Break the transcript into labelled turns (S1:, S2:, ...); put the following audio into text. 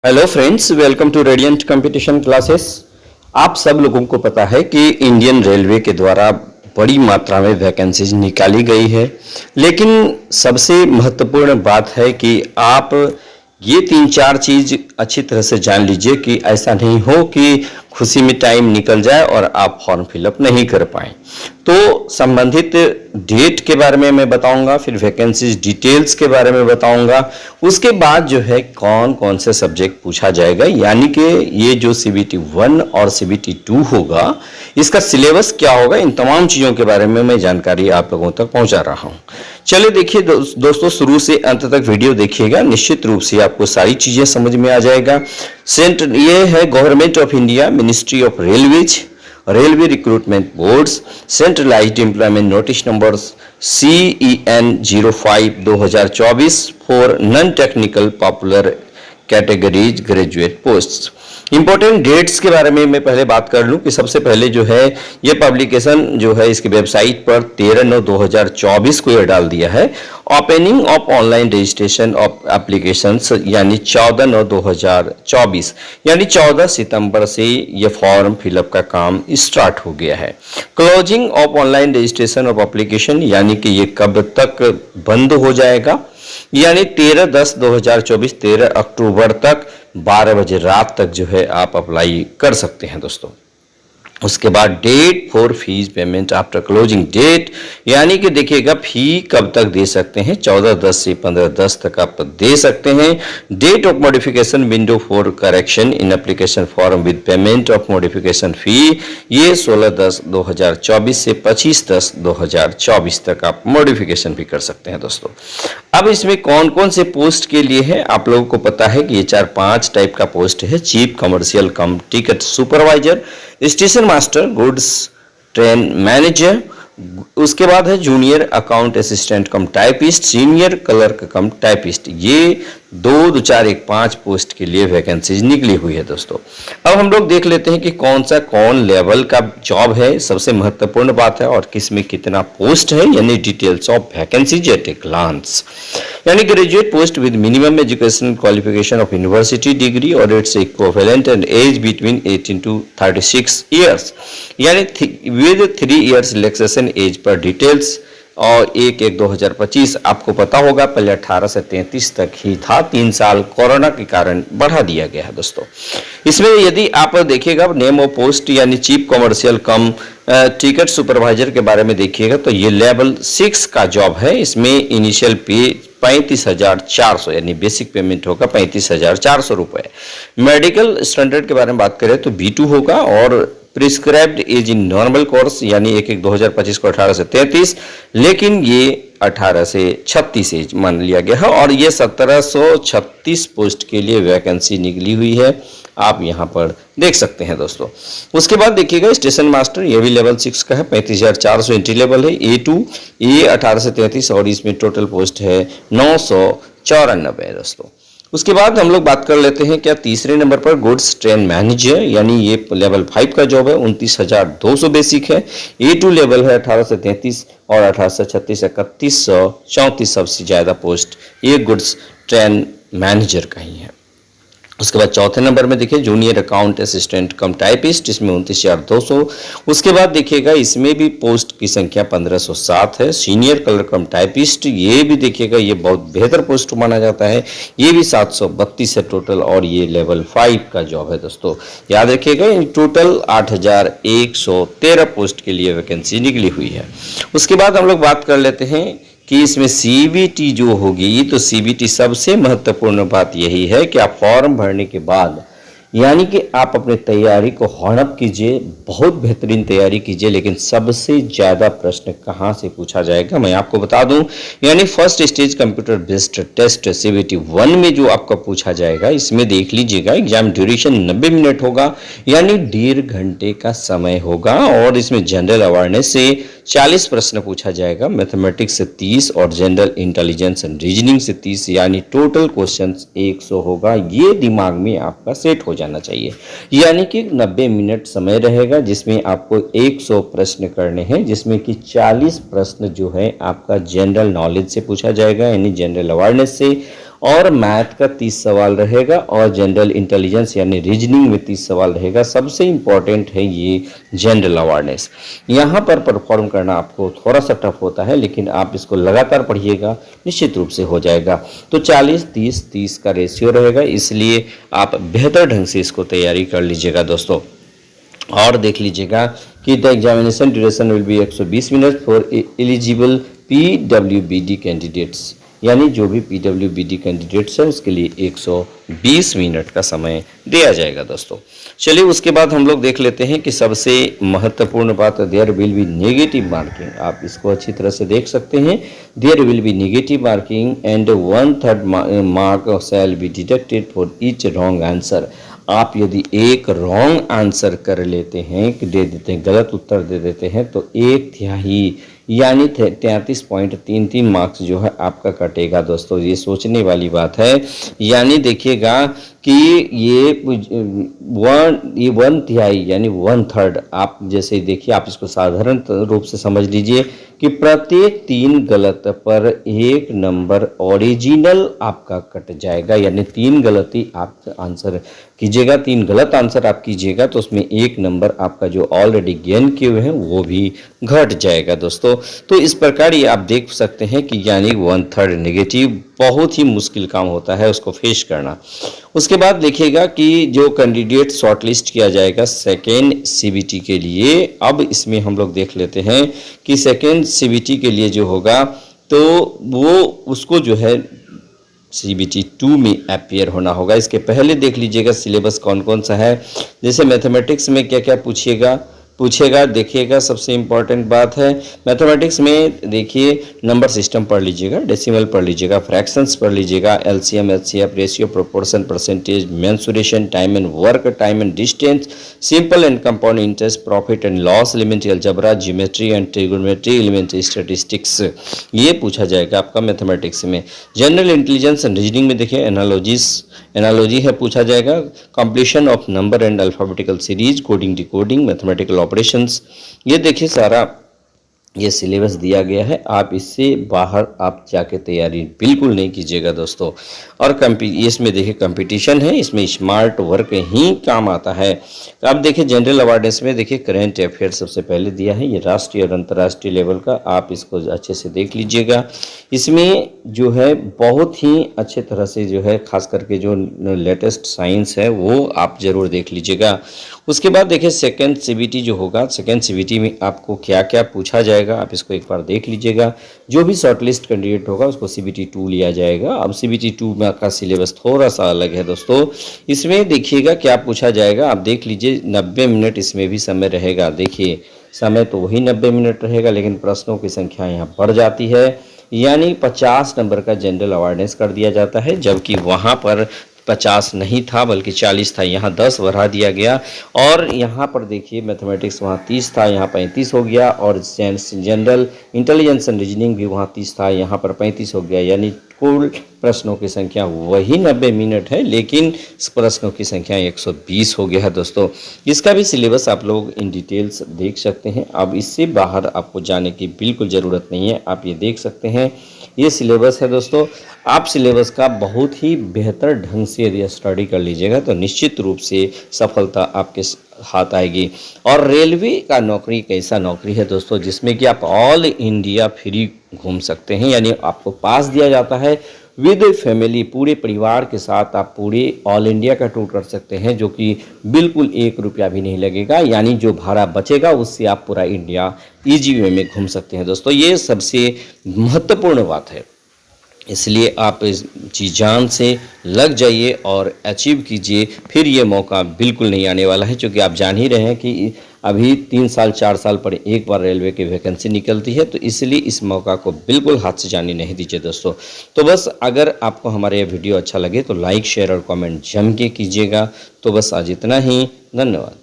S1: Hello friends, welcome to radiant competition classes. आप सब लोगों को पता है कि इंडियन रेलवे के द्वारा बड़ी मात्रा में वैकेंसीज निकाली गई है, लेकिन सबसे महत्वपूर्ण बात है कि आप ये 3-4 चीज अच्छी तरह से जान लीजिए कि ऐसा नहीं हो कि खुशी में टाइम निकल जाए और आप फॉर्म फिलअप नहीं कर पाएं। तो संबंधित डेट के बारे में मैं बताऊंगा, फिर वैकेंसीज डिटेल्स के बारे में बताऊंगा, उसके बाद जो है कौन कौन से सब्जेक्ट पूछा जाएगा, यानी कि ये जो CBT 1 और CBT 2 होगा इसका सिलेबस क्या होगा, इन तमाम चीज़ों के बारे में मैं जानकारी आप लोगों तक पहुंचा रहा हूं। चलिए देखिए दोस्तों, शुरू से अंत तक वीडियो देखिएगा, निश्चित रूप से आपको सारी चीज़ें समझ में आ जाएगा। ये है government of India, ministry of railways, railway recruitment boards, centralised employment notice number CEN 05/2024 for non technical popular categories graduate posts. Important dates के बारे में मैं पहले बात कर लूं कि सबसे पहले जो है ये पब्लिकेशन जो है इसकी वेबसाइट पर 13/9/2024 को ये डाल दिया है। Opening of online registration of applications यानी 14/9/2024 यानी 14 सितंबर से ये फॉर्म फिलअप का काम स्टार्ट हो गया है। Closing of online registration of application यानी कि ये कब तक बंद हो जाएगा, यानी 13/10/2024 13 अक्टूबर तक 12 बजे रात तक जो है आप अप्लाई कर सकते हैं दोस्तों। उसके बाद date for fees payment after closing date, यानी कि देखिएगा फी कब तक दे सकते हैं, 14/10 से 15/10 तक आप दे सकते हैं। Date of modification window for correction in application form with payment of modification fee, ये 16/10/2024 से 25/10/2024 तक आप मॉडिफिकेशन भी कर सकते हैं दोस्तों। अब इसमें कौन कौन से पोस्ट के लिए है, आप लोगों को पता है कि ये 4-5 टाइप का पोस्ट है। चीफ कमर्शियल कम ticket supervisor, station master, goods train manager, उसके बाद है जूनियर अकाउंट असिस्टेंट कम टाइपिस्ट, सीनियर क्लर्क कम टाइपिस्ट। ये 2, 4, 1, 5 पोस्ट के लिए वैकेंसीज निकली हुई है दोस्तों। अब हम लोग देख लेते हैं कि कौन लेवल का जॉब है, सबसे महत्वपूर्ण बात है, और किस में कितना पोस्ट है, यानी details of vacancies at a glance. यानी graduate post with minimum education qualification of university degree और its equivalent and age between 18 to 36 years, यानी विद 3 ईयर्स रिलैक्सेशन एज पर डिटेल्स। और 1/1/2025 आपको पता होगा पहले 18 से 33 तक ही था, 3 साल कोरोना के कारण बढ़ा दिया गया है दोस्तों। इसमें यदि आप देखिएगा नेम ऑफ पोस्ट यानी चीफ कमर्शियल कम टिकट सुपरवाइजर के बारे में देखिएगा तो ये लेवल 6 का जॉब है। इसमें इनिशियल पे 35,400 यानी बेसिक पेमेंट होगा 35,400 रुपए। मेडिकल स्टैंडर्ड के बारे में बात करें तो B2 होगा और prescribed as in normal course यानी 1/1/2025 को 18 से 33, लेकिन ये 18 से 36 एज मान लिया गया है और ये 1736 पोस्ट के लिए वैकेंसी निकली हुई है, आप यहाँ पर देख सकते हैं दोस्तों। उसके बाद देखिएगा स्टेशन मास्टर, ये भी लेवल 6 का है, 35,400 एंट्री लेवल है। A2 ये 18 से 33 और इसमें टोटल पोस्ट है 994 दोस्तों। उसके बाद हम लोग बात कर लेते हैं क्या तीसरे नंबर पर गुड्स ट्रेन मैनेजर, यानी ये लेवल 5 का जॉब है, 29,200 बेसिक है। A2 लेवल है 18 से 33 और 18 से 36 3134 सबसे ज़्यादा पोस्ट ये गुड्स ट्रेन मैनेजर का ही है। उसके बाद चौथे नंबर में देखिए जूनियर अकाउंट असिस्टेंट कम टाइपिस्ट, इसमें 29,200। उसके बाद देखिएगा इसमें भी पोस्ट की संख्या 1507 है। सीनियर क्लर्क कम टाइपिस्ट, ये भी देखिएगा ये बहुत बेहतर पोस्ट माना जाता है, ये भी 732 है टोटल और ये लेवल 5 का जॉब है दोस्तों। याद रखिएगा टोटल 8,113 पोस्ट के लिए वैकेंसी निकली हुई है। उसके बाद हम लोग बात कर लेते हैं कि इसमें CBT जो होगी, तो CBT सबसे महत्वपूर्ण बात यही है कि आप फॉर्म भरने के बाद यानी कि आप अपनी तैयारी को हॉनअप कीजिए, बहुत बेहतरीन तैयारी कीजिए, लेकिन सबसे ज़्यादा प्रश्न कहाँ से पूछा जाएगा मैं आपको बता दूं, यानी first stage computer based test CBT 1 में जो आपका पूछा जाएगा, इसमें देख लीजिएगा एग्जाम ड्यूरेशन 90 मिनट होगा, यानी 1.5 घंटे का समय होगा और इसमें जनरल अवेयरनेस से 40 प्रश्न पूछा जाएगा, मैथमेटिक्स से 30 और जनरल इंटेलिजेंस एंड रीजनिंग से 30, यानी टोटल क्वेश्चंस 100 होगा। ये दिमाग में आपका सेट हो जाना चाहिए, यानी कि 90 मिनट समय रहेगा जिसमें आपको 100 प्रश्न करने हैं, जिसमें कि 40 प्रश्न जो है आपका जनरल नॉलेज से पूछा जाएगा यानी जनरल अवेयरनेस से, और मैथ का 30 सवाल रहेगा और जनरल इंटेलिजेंस यानी रीजनिंग में 30 सवाल रहेगा। सबसे इम्पॉर्टेंट है ये जनरल अवेयरनेस। यहाँ पर परफॉर्म करना आपको थोड़ा सा टफ होता है, लेकिन आप इसको लगातार पढ़िएगा, निश्चित रूप से हो जाएगा। तो 40-30-30 का रेशियो रहेगा, इसलिए आप बेहतर ढंग से इसको तैयारी कर लीजिएगा दोस्तों। और देख लीजिएगा कि the examination duration will be 120 minute for eligible PWBD candidates, यानी जो भी PWBD कैंडिडेट्स है उसके लिए 120 मिनट का समय दिया जाएगा दोस्तों। चलिए उसके बाद हम लोग देख लेते हैं कि सबसे महत्वपूर्ण बात, there will be negative marking. आप इसको अच्छी तरह से देख सकते हैं। There will be negative marking and 1/3 mark shall be deducted for each wrong answer. आप यदि एक रॉन्ग आंसर कर लेते हैं, दे देते हैं, गलत उत्तर दे देते हैं, तो 1/3 यानी 33.33 मार्क्स जो है आपका कटेगा दोस्तों। ये सोचने वाली बात है। यानी देखिएगा कि ये 1/3 यानी 1/3, आप जैसे देखिए, आप इसको साधारण रूप से समझ लीजिए कि प्रत्येक 3 गलत पर 1 नंबर ओरिजिनल आपका कट जाएगा। यानी 3 गलती आप आंसर कीजिएगा, 3 गलत आंसर आप कीजिएगा तो उसमें 1 नंबर आपका जो ऑलरेडी गेन किए हुए हैं वो भी घट जाएगा दोस्तों। तो इस प्रकार ये आप देख सकते हैं कि यानी 1/3 नेगेटिव बहुत ही मुश्किल काम होता है उसको फेस करना। उसके बाद देखिएगा कि जो कैंडिडेट शॉर्टलिस्ट किया जाएगा सेकेंड CBT के लिए, अब इसमें हम लोग देख लेते हैं कि सेकेंड CBT के लिए जो होगा तो वो उसको जो है CBT 2 में अपीयर होना होगा। इसके पहले देख लीजिएगा सिलेबस कौन कौन सा है। जैसे मैथमेटिक्स में क्या क्या पूछेगा देखिएगा। सबसे इम्पॉर्टेंट बात है मैथमेटिक्स में, देखिए नंबर सिस्टम पढ़ लीजिएगा, डेसिमल पढ़ लीजिएगा, फ्रैक्शंस पढ़ लीजिएगा, LCM HCF, ratio, proportion, percentage, mensuration, time and work, time and distance, simple and compound interest, profit and loss, elementary algebra, geometry and trigonometry, elementary statistics, ये पूछा जाएगा आपका मैथमेटिक्स में। जनरल इंटेलिजेंस एंड रीजनिंग में देखिए analogy है पूछा जाएगा, completion of number and alphabetical series, coding decoding, mathematical operations. ये देखिए सारा ये सिलेबस दिया गया है। आप इससे बाहर आप जाके तैयारी बिल्कुल नहीं कीजिएगा दोस्तों। और इसमें देखिए कंपटीशन है, इसमें स्मार्ट वर्क ही काम आता है। तो आप देखिए जनरल अवेयरनेस में देखिए करंट अफेयर सबसे पहले दिया है, ये राष्ट्रीय और अंतर्राष्ट्रीय लेवल का, आप इसको अच्छे से देख लीजिएगा। इसमें जो है बहुत ही अच्छे तरह से जो है खास करके जो लेटेस्ट साइंस है वो आप जरूर देख लीजिएगा। उसके बाद देखिए सेकेंड CBT जो होगा, सेकेंड CBT में आपको क्या क्या पूछा जाएगा आप इसको एक बार देख लीजिएगा। जो भी शॉर्टलिस्ट कैंडिडेट होगा उसको CBT 2 लिया जाएगा। अब CBT 2 में का सिलेबस थोड़ा सा अलग है दोस्तों। इसमें देखिएगा क्या पूछा जाएगा, आप देख लीजिए। 90 मिनट इसमें भी समय रहेगा। देखिए समय तो वही 90 मिनट रहेगा, लेकिन प्रश्नों की संख्या यहाँ बढ़ जाती है। यानी 50 नंबर का जनरल अवेयरनेस कर दिया जाता है, जबकि वहाँ पर 50 नहीं था बल्कि 40 था, यहाँ 10 बढ़ा दिया गया। और यहाँ पर देखिए मैथमेटिक्स वहाँ 30 था, यहाँ 35 हो गया। और जनरल इंटेलिजेंस एंड रीजनिंग भी वहाँ 30 था, यहाँ पर 35 हो गया। यानी कुल प्रश्नों की संख्या वही 90 मिनट है, लेकिन प्रश्नों की संख्या 120 हो गया है दोस्तों। इसका भी सिलेबस आप लोग इन डिटेल्स देख सकते हैं। अब इससे बाहर आपको जाने की बिल्कुल ज़रूरत नहीं है, आप ये देख सकते हैं ये सिलेबस है दोस्तों। आप सिलेबस का बहुत ही बेहतर ढंग से यदि स्टडी कर लीजिएगा तो निश्चित रूप से सफलता आपके हाथ आएगी। और रेलवे का नौकरी एक ऐसा नौकरी है दोस्तों जिसमें कि आप ऑल इंडिया फ्री घूम सकते हैं। यानी आपको पास दिया जाता है विद फैमिली, पूरे परिवार के साथ आप पूरे ऑल इंडिया का टूर कर सकते हैं, जो कि बिल्कुल 1 रुपया भी नहीं लगेगा। यानी जो भाड़ा बचेगा उससे आप पूरा इंडिया ईजी वे में घूम सकते हैं दोस्तों। ये सबसे महत्वपूर्ण बात है, इसलिए आप इस चीज़ जान से लग जाइए और अचीव कीजिए। फिर ये मौका बिल्कुल नहीं आने वाला है, क्योंकि आप जान ही रहे हैं कि अभी 3 साल 4 साल पर एक बार रेलवे की वैकेंसी निकलती है। तो इसलिए इस मौका को बिल्कुल हाथ से जाने नहीं दीजिए दोस्तों। तो बस अगर आपको हमारा ये वीडियो अच्छा लगे तो लाइक शेयर और कमेंट जम के कीजिएगा। तो बस आज इतना ही, धन्यवाद।